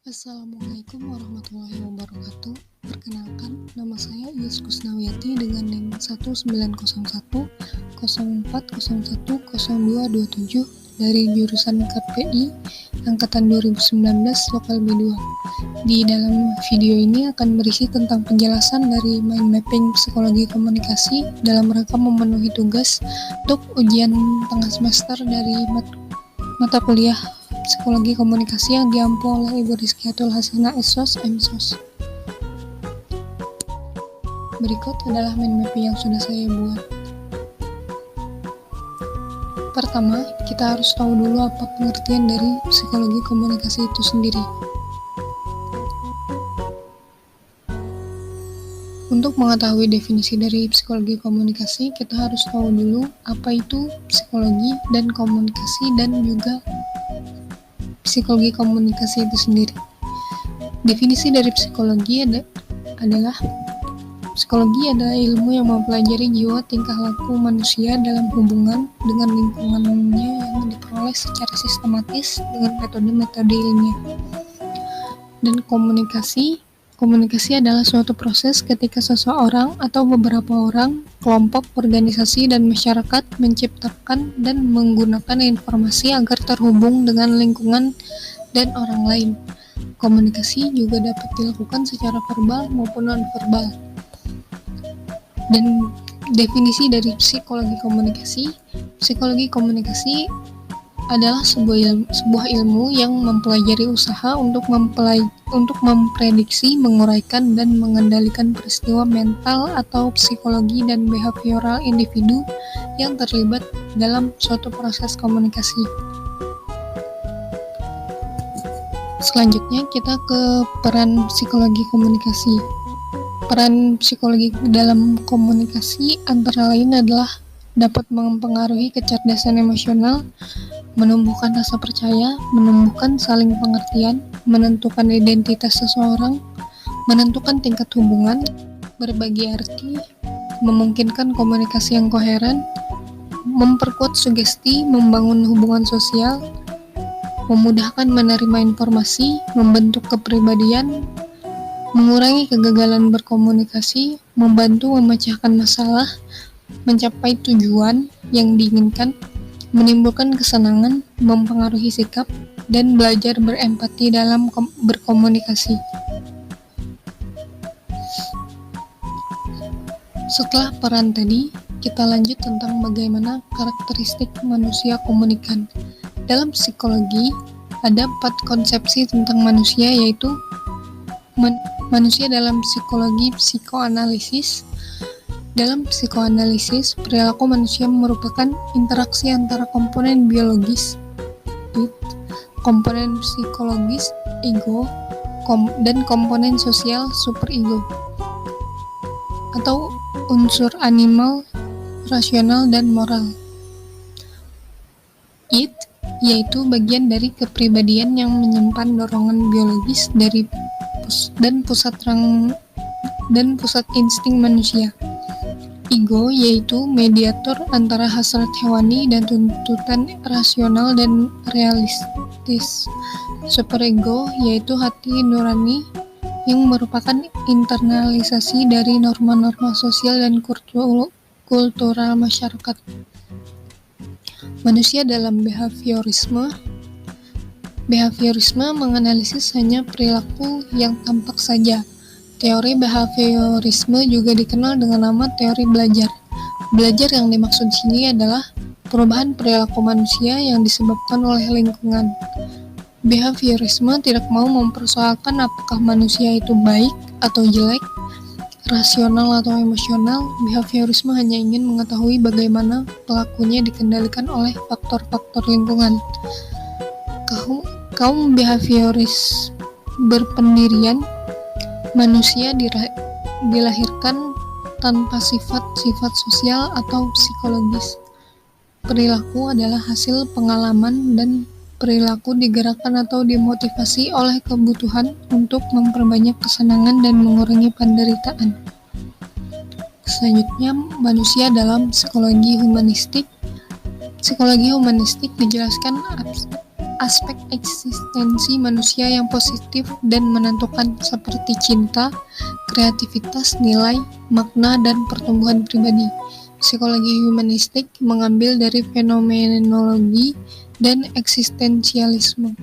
Assalamualaikum warahmatullahi wabarakatuh. Perkenalkan, nama saya Iis Kusnawiyati dengan NIM 1901 04010227 dari jurusan KPI Angkatan 2019 Lokal B2. Di dalam video ini akan berisi tentang penjelasan dari mind mapping psikologi komunikasi dalam rangka memenuhi tugas untuk ujian tengah semester dari mata kuliah Psikologi Komunikasi yang diampu oleh Ibu Rizkiatul Hasanah SSOS MSOS. Berikut adalah mind mapping yang sudah saya buat. Pertama, kita harus tahu dulu apa pengertian dari psikologi komunikasi itu sendiri. Untuk mengetahui definisi dari psikologi komunikasi, kita harus tahu dulu apa itu psikologi dan komunikasi dan juga psikologi komunikasi itu sendiri. Definisi dari psikologi adalah ilmu yang mempelajari jiwa tingkah laku manusia dalam hubungan dengan lingkungannya yang diperoleh secara sistematis dengan metode-metode ilmiah. Dan komunikasi adalah suatu proses ketika seseorang atau beberapa orang, kelompok, organisasi, dan masyarakat menciptakan dan menggunakan informasi agar terhubung dengan lingkungan dan orang lain. Komunikasi juga dapat dilakukan secara verbal maupun non-verbal. Dan definisi dari psikologi komunikasi adalah sebuah ilmu yang mempelajari usaha untuk memprediksi, menguraikan, dan mengendalikan peristiwa mental atau psikologi dan behavioral individu yang terlibat dalam suatu proses komunikasi. Selanjutnya kita ke peran psikologi komunikasi. Peran psikologi dalam komunikasi antara lain adalah dapat mempengaruhi kecerdasan emosional, menumbuhkan rasa percaya, menumbuhkan saling pengertian, menentukan identitas seseorang, menentukan tingkat hubungan, berbagi arti, memungkinkan komunikasi yang koheren, memperkuat sugesti, membangun hubungan sosial, memudahkan menerima informasi, membentuk kepribadian, mengurangi kegagalan berkomunikasi, membantu memecahkan masalah, mencapai tujuan yang diinginkan, menimbulkan kesenangan, mempengaruhi sikap, dan belajar berempati dalam berkomunikasi. Setelah peran tadi, kita lanjut tentang bagaimana karakteristik manusia komunikan. Dalam psikologi, ada 4 konsepsi tentang manusia, yaitu manusia dalam psikologi psikoanalisis. Dalam psikoanalisis, perilaku manusia merupakan interaksi antara komponen biologis, komponen psikologis, ego, dan komponen sosial, superego, atau unsur animal, rasional, dan moral. It, yaitu bagian dari kepribadian yang menyimpan dorongan biologis dan pusat insting manusia. Ego yaitu mediator antara hasrat hewani dan tuntutan rasional dan realistis. Superego yaitu hati nurani yang merupakan internalisasi dari norma-norma sosial dan kultural masyarakat. Manusia dalam behaviorisme menganalisis hanya perilaku yang tampak saja. Teori behaviorisme juga dikenal dengan nama teori belajar. Belajar yang dimaksud di sini adalah perubahan perilaku manusia yang disebabkan oleh lingkungan. Behaviorisme tidak mau mempersoalkan apakah manusia itu baik atau jelek, rasional atau emosional. Behaviorisme hanya ingin mengetahui bagaimana pelakunya dikendalikan oleh faktor-faktor lingkungan. Kaum behavioris berpendirian, manusia dilahirkan tanpa sifat-sifat sosial atau psikologis. Perilaku adalah hasil pengalaman dan perilaku digerakkan atau dimotivasi oleh kebutuhan untuk memperbanyak kesenangan dan mengurangi penderitaan. Selanjutnya, manusia dalam psikologi humanistik. Psikologi humanistik dijelaskan aspek eksistensi manusia yang positif dan menentukan seperti cinta, kreativitas, nilai, makna, dan pertumbuhan pribadi. Psikologi humanistik mengambil dari fenomenologi dan eksistensialisme.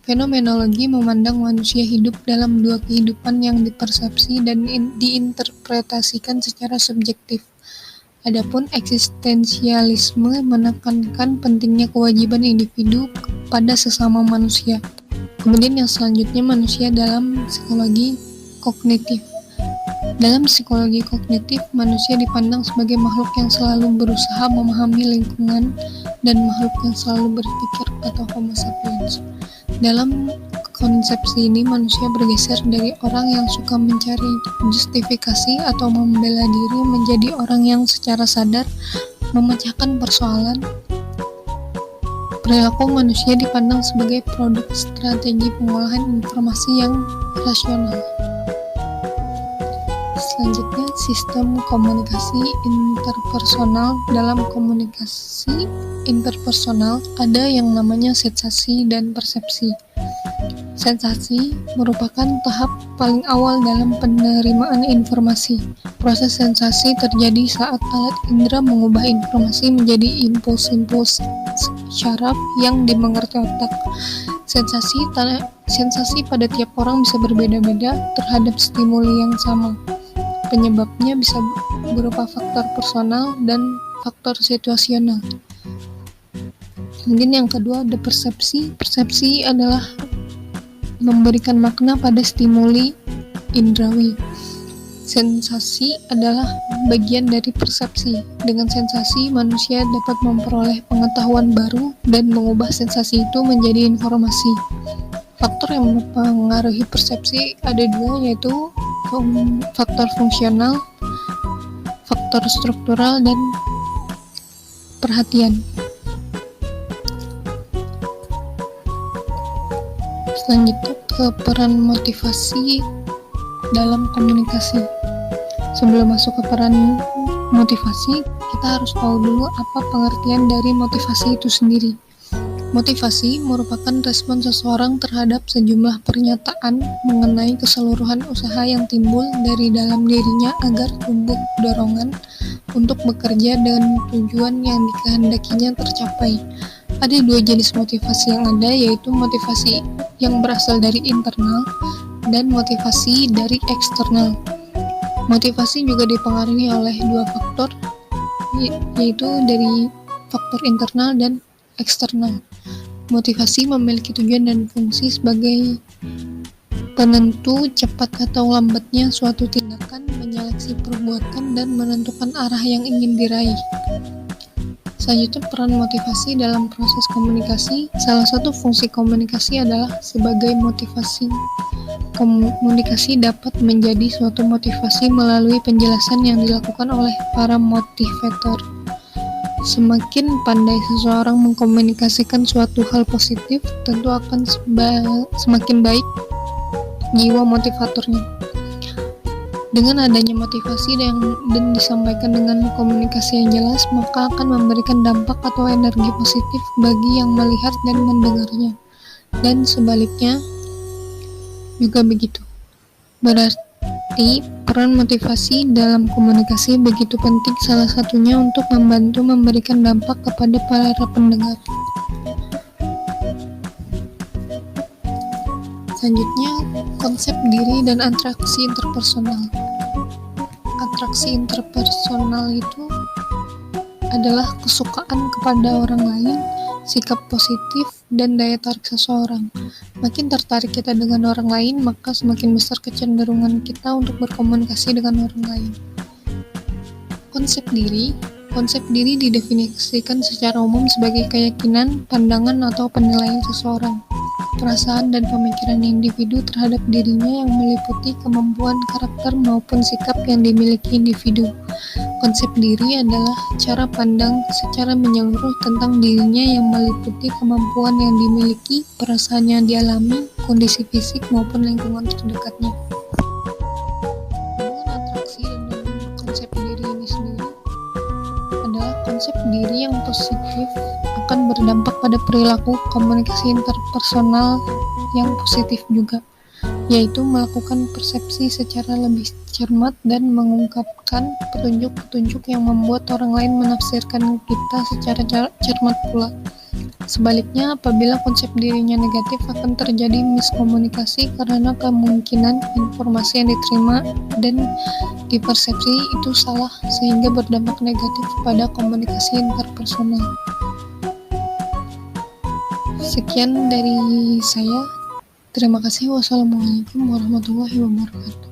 Fenomenologi memandang manusia hidup dalam dua kehidupan yang dipersepsi dan diinterpretasikan secara subjektif. Adapun eksistensialisme menekankan pentingnya kewajiban individu pada sesama manusia. Kemudian yang selanjutnya manusia dalam psikologi kognitif. Dalam psikologi kognitif, manusia dipandang sebagai makhluk yang selalu berusaha memahami lingkungan dan makhluk yang selalu berpikir atau homo sapiens. Dalam konsepsi ini, manusia bergeser dari orang yang suka mencari justifikasi atau membela diri menjadi orang yang secara sadar memecahkan persoalan. Perilaku manusia dipandang sebagai produk strategi pengolahan informasi yang rasional. Selanjutnya, sistem komunikasi interpersonal. Dalam komunikasi interpersonal ada yang namanya sensasi dan persepsi. Sensasi merupakan tahap paling awal dalam penerimaan informasi. Proses sensasi terjadi saat alat indera mengubah informasi menjadi impuls-impuls syaraf yang dimengerti otak. Sensasi pada tiap orang bisa berbeda-beda terhadap stimuli yang sama. Penyebabnya bisa berupa faktor personal dan faktor situasional. Kemudian yang kedua ada persepsi. Persepsi adalah memberikan makna pada stimuli indrawi. Sensasi adalah bagian dari persepsi. Dengan sensasi, manusia dapat memperoleh pengetahuan baru dan mengubah sensasi itu menjadi informasi. Faktor yang mempengaruhi persepsi ada dua, yaitu faktor fungsional, faktor struktural, dan perhatian. Selanjutnya ke peran motivasi dalam komunikasi. Sebelum masuk ke peran motivasi, kita harus tahu dulu apa pengertian dari motivasi itu sendiri. Motivasi merupakan respon seseorang terhadap sejumlah pernyataan mengenai keseluruhan usaha yang timbul dari dalam dirinya agar tumbuh dorongan untuk bekerja dengan tujuan yang dikehendakinya tercapai. Ada dua jenis motivasi yang ada, yaitu motivasi yang berasal dari internal dan motivasi dari eksternal. Motivasi juga dipengaruhi oleh dua faktor, yaitu dari faktor internal dan eksternal. Motivasi memiliki tujuan dan fungsi sebagai penentu cepat atau lambatnya suatu tindakan, menyeleksi perbuatan, dan menentukan arah yang ingin diraih. Selanjutnya, peran motivasi dalam proses komunikasi. Salah satu fungsi komunikasi adalah sebagai motivasi. Komunikasi dapat menjadi suatu motivasi melalui penjelasan yang dilakukan oleh para motivator. Semakin pandai seseorang mengkomunikasikan suatu hal positif, tentu akan semakin baik jiwa motivatornya. Dengan adanya motivasi dan disampaikan dengan komunikasi yang jelas, maka akan memberikan dampak atau energi positif bagi yang melihat dan mendengarnya. Dan sebaliknya juga begitu. Berarti peran motivasi dalam komunikasi begitu penting, salah satunya untuk membantu memberikan dampak kepada para pendengar. Selanjutnya, konsep diri dan atraksi interpersonal. Atraksi interpersonal itu adalah kesukaan kepada orang lain, sikap positif, dan daya tarik seseorang. Makin tertarik kita dengan orang lain, maka semakin besar kecenderungan kita untuk berkomunikasi dengan orang lain. Konsep diri didefinisikan secara umum sebagai keyakinan, pandangan, atau penilaian seseorang, perasaan dan pemikiran individu terhadap dirinya yang meliputi kemampuan karakter maupun sikap yang dimiliki individu. Konsep diri adalah cara pandang secara menyeluruh tentang dirinya yang meliputi kemampuan yang dimiliki, perasaan yang dialami, kondisi fisik maupun lingkungan terdekatnya. Dengan atraksi dan konsep diri ini sendiri adalah konsep diri yang positif akan akan berdampak pada perilaku komunikasi interpersonal yang positif juga, yaitu melakukan persepsi secara lebih cermat dan mengungkapkan petunjuk-petunjuk yang membuat orang lain menafsirkan kita secara cermat pula. Sebaliknya, apabila konsep dirinya negatif, akan terjadi miskomunikasi karena kemungkinan informasi yang diterima dan dipersepsi itu salah sehingga berdampak negatif pada komunikasi interpersonal. Sekian dari saya. Terima kasih. Wassalamualaikum warahmatullahi wabarakatuh.